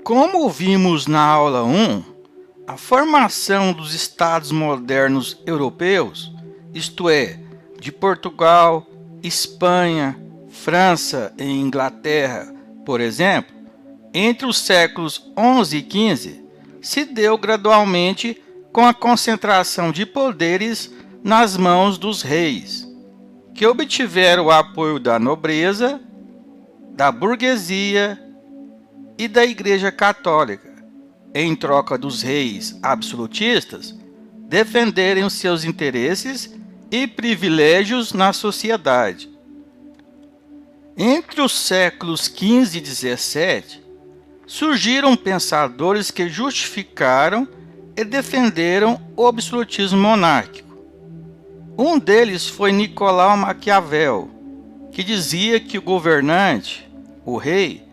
Como vimos na aula 1, a formação dos Estados modernos europeus, isto é, de Portugal, Espanha, França e Inglaterra, por exemplo, entre os séculos XI e XV, se deu gradualmente com a concentração de poderes nas mãos dos reis, que obtiveram o apoio da nobreza, da burguesia e da Igreja Católica, em troca dos reis absolutistas defenderem os seus interesses e privilégios na sociedade. Entre os séculos XV e XVII, surgiram pensadores que justificaram e defenderam o absolutismo monárquico. Um deles foi Nicolau Maquiavel, que dizia que o governante, o rei,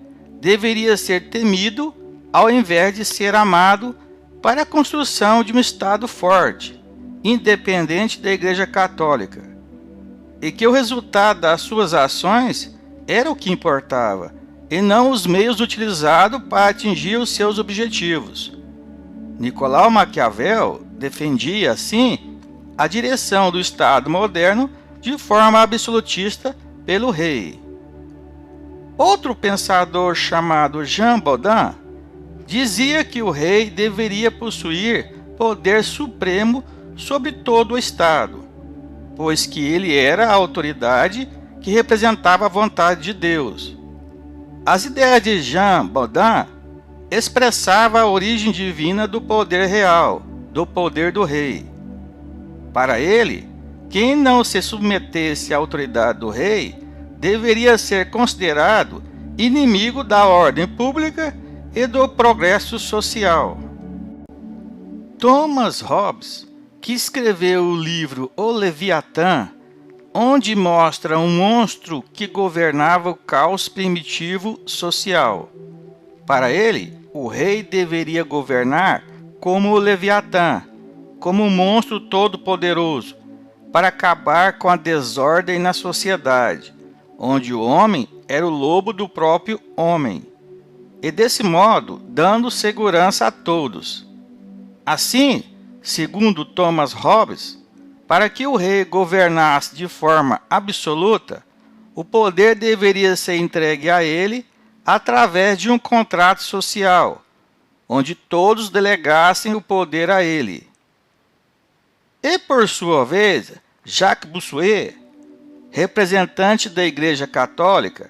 deveria ser temido ao invés de ser amado para a construção de um Estado forte, independente da Igreja Católica, e que o resultado das suas ações era o que importava, e não os meios utilizados para atingir os seus objetivos. Nicolau Maquiavel defendia, assim, a direção do Estado moderno de forma absolutista pelo rei. Outro pensador chamado Jean Bodin dizia que o rei deveria possuir poder supremo sobre todo o Estado, pois que ele era a autoridade que representava a vontade de Deus. As ideias de Jean Bodin expressavam a origem divina do poder real, do poder do rei. Para ele, quem não se submetesse à autoridade do rei deveria ser considerado inimigo da ordem pública e do progresso social. Thomas Hobbes, que escreveu o livro O Leviatã, onde mostra um monstro que governava o caos primitivo social. Para ele, o rei deveria governar como o Leviatã, como um monstro todo-poderoso, para acabar com a desordem na sociedade, onde o homem era o lobo do próprio homem, e desse modo dando segurança a todos. Assim, segundo Thomas Hobbes, para que o rei governasse de forma absoluta, o poder deveria ser entregue a ele através de um contrato social, onde todos delegassem o poder a ele. E, por sua vez, Jacques Bossuet, representante da Igreja Católica,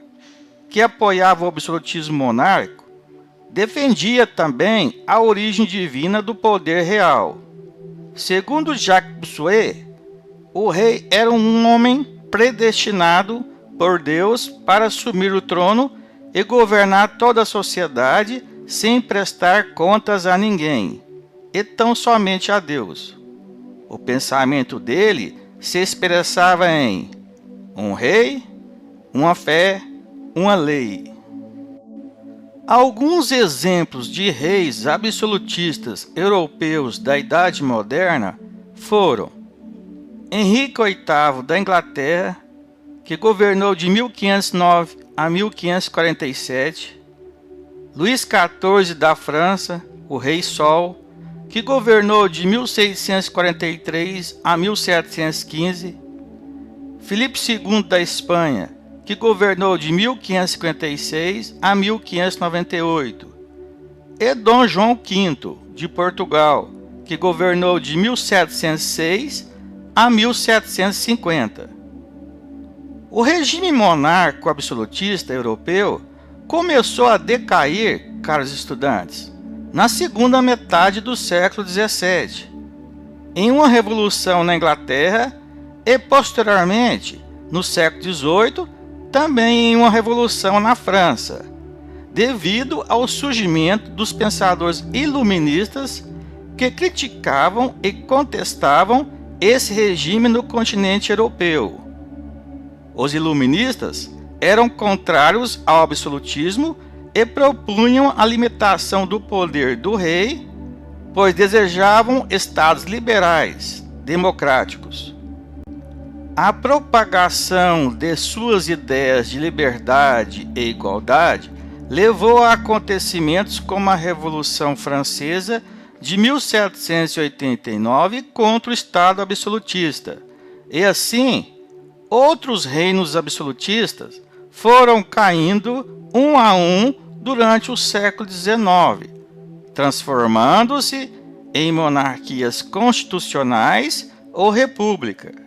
que apoiava o absolutismo monárquico, defendia também a origem divina do poder real. Segundo Jacques Bossuet, o rei era um homem predestinado por Deus para assumir o trono e governar toda a sociedade sem prestar contas a ninguém, e tão somente a Deus. O pensamento dele se expressava em um rei, uma fé, uma lei. Alguns exemplos de reis absolutistas europeus da Idade Moderna foram Henrique VIII da Inglaterra, que governou de 1509 a 1547, Luís XIV da França, o Rei Sol, que governou de 1643 a 1715, Filipe II da Espanha, que governou de 1556 a 1598, e Dom João V de Portugal, que governou de 1706 a 1750. O regime monárquico absolutista europeu começou a decair, caros estudantes, na segunda metade do século XVII, em uma revolução na Inglaterra e, posteriormente, no século XVIII, também em uma revolução na França, devido ao surgimento dos pensadores iluministas que criticavam e contestavam esse regime no continente europeu. Os iluministas eram contrários ao absolutismo e propunham a limitação do poder do rei, pois desejavam estados liberais, democráticos. A propagação de suas ideias de liberdade e igualdade levou a acontecimentos como a Revolução Francesa de 1789 contra o Estado absolutista. E assim, outros reinos absolutistas foram caindo um a um durante o século XIX, transformando-se em monarquias constitucionais ou república.